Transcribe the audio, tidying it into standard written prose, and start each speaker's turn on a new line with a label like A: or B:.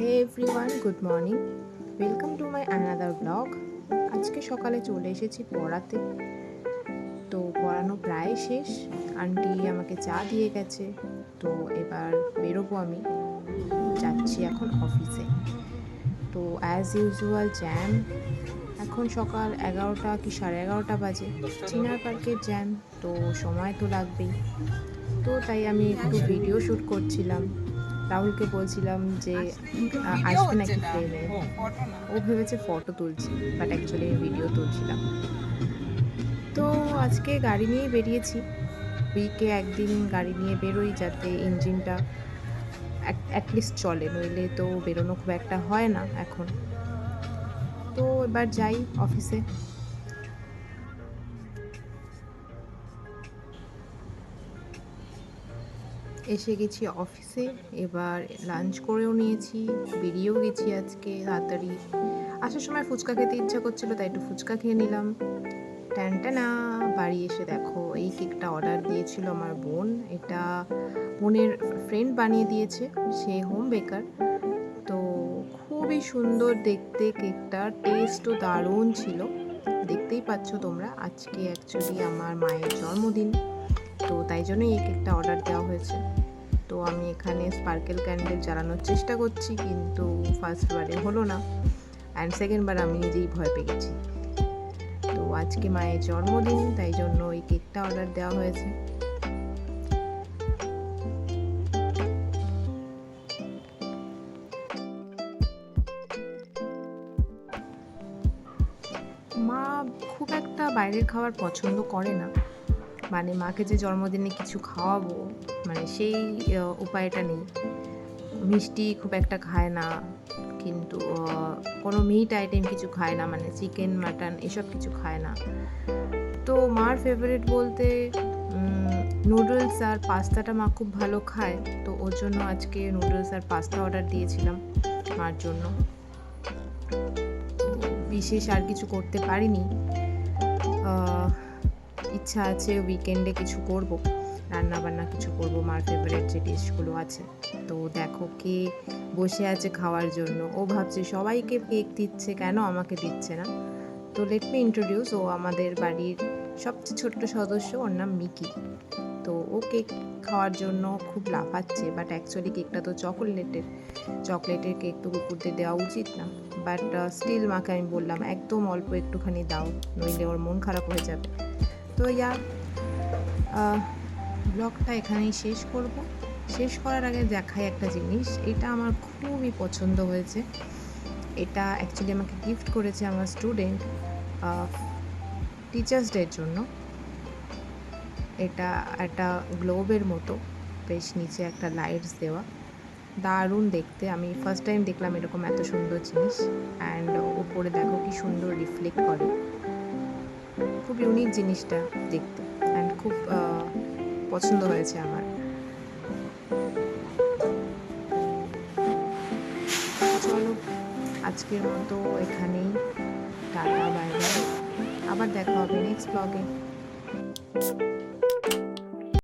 A: Hey everyone, good morning. Welcome to my another blog. আজকে সকালে চলে এসেছি পড়াতে। তো পড়ানো প্রায় শেষ। আন্টি আমাকে চা দিয়ে গেছে। তো এবার বেরোবো, আমি যাচ্ছি এখন অফিসে। তো অ্যাজ ইউজুয়াল জ্যাম। এখন সকাল 11টা কি 11:30 বাজে। চিনার পার্কের জ্যাম, তো সময় তো লাগবেই। তো তাই আমি একটু ভিডিও শ্যুট করছিলাম। রাহুলকে বলছিলাম যে আসবে নাকি ফ্রেমে। ও ভেবেছে ফটো তুলছি, বাট অ্যাকচুয়ালি আমি ভিডিও তুলছিলাম। তো আজকে গাড়ি নিয়েই বেরিয়েছি। উইকে একদিন গাড়ি নিয়ে বেরোই, যাতে ইঞ্জিনটা অ্যাটলিস্ট চলে, নইলে তো বেরোনো খুব একটা হয় না এখন। তো এবার যাই অফিসে। এসে গেছি অফিসে। এবার লাঞ্চ করেও নিয়েছি, বেরিয়েও গেছি আজকে তাড়াতাড়ি। আসার সময় ফুচকা খেতে ইচ্ছা করছিল, তাই একটু ফুচকা খেয়ে নিলাম। ট্যানটানা, বাড়ি এসে দেখো এই কেকটা অর্ডার দিয়েছিল আমার বোন। এটা বোনের ফ্রেন্ড বানিয়ে দিয়েছে, সে হোম বেকার। তো খুবই সুন্দর দেখতে কেকটা, টেস্টও দারুণ ছিল। দেখতেই পাচ্ছ তোমরা, আজকে অ্যাকচুয়ালি আমার মায়ের জন্মদিন, তো তাই জন্যই এই কেকটা অর্ডার দেওয়া হয়েছে। তো আমি এখানে স্পার্কেল ক্যান্ডেল জ্বালানোর চেষ্টা করছি, কিন্তু ফার্স্টবারে হলো না, অ্যান্ড সেকেন্ডবার আমি নিজেই ভয় পেয়ে গেছি। তো আজকে মায়ের জন্মদিন, তাই জন্য এই কেকটা অর্ডার দেওয়া হয়েছে। মা খুব একটা বাইরের খাবার পছন্দ করে না, মানে মাকে যে জন্মদিনে কিছু খাওয়াবো, মানে সেই উপায়টা নেই। মিষ্টি খুব একটা খায় না, কিন্তু কোনো মিট আইটেম কিছু খায় না, মানে চিকেন মাটন এসব কিছু খায় না। তো মার ফেভারিট বলতে নুডলস আর পাস্তাটা মা খুব ভালো খায়। তো ওর জন্য আজকে নুডলস আর পাস্তা অর্ডার দিয়েছিলাম মার জন্য। তো বিশেষ আর কিছু করতে পারিনি। ইচ্ছা আছে উইকেন্ডে কিছু করব, রান্না বান্না কিছু করব, মার ফেভারিট যে ডিশগুলো আছে। তো দেখো কে বসে আছে খাওয়ার জন্য। ও ভাবছে সবাইকে কেক দিচ্ছে, কেন আমাকে দিচ্ছে না। তো লেট মি ইন্ট্রোডিউস, ও আমাদের বাড়ির সবচেয়ে ছোট্ট সদস্য, ওর নাম মিকি। তো ও কেক খাওয়ার জন্য খুব লাফাচ্ছে, বাট অ্যাকচুয়ালি কেকটা তো চকলেটের কেক তো কুকুরদের দেওয়া উচিত না। বাট স্টিল মাকে আমি বললাম একদম অল্প একটুখানি দাও, নইলে ওর মন খারাপ হয়ে যাবে। তো ব্লগটা এখানেই শেষ করব। শেষ করার আগে দেখাই একটা জিনিস, এটা আমার খুবই পছন্দ হয়েছে। এটা অ্যাকচুয়ালি আমাকে গিফট করেছে আমার স্টুডেন্ট টিচার্স ডের জন্য। এটা একটা গ্লোবের মতো, বেশ নিচে একটা লাইটস দেওয়া, দারুণ দেখতে। আমি ফার্স্ট টাইম দেখলাম এরকম এত সুন্দর জিনিস। অ্যান্ড উপরে দেখো কি সুন্দর রিফ্লেক্ট করে, খুব ইউনিক জিনিসটা দেখতে, অ্যান্ড খুব পছন্দ হয়েছে আমার। চলো আজকের মতো এখানেই, টাটা, বাই বাই। আবার দেখা হবে নেক্সট ব্লগে।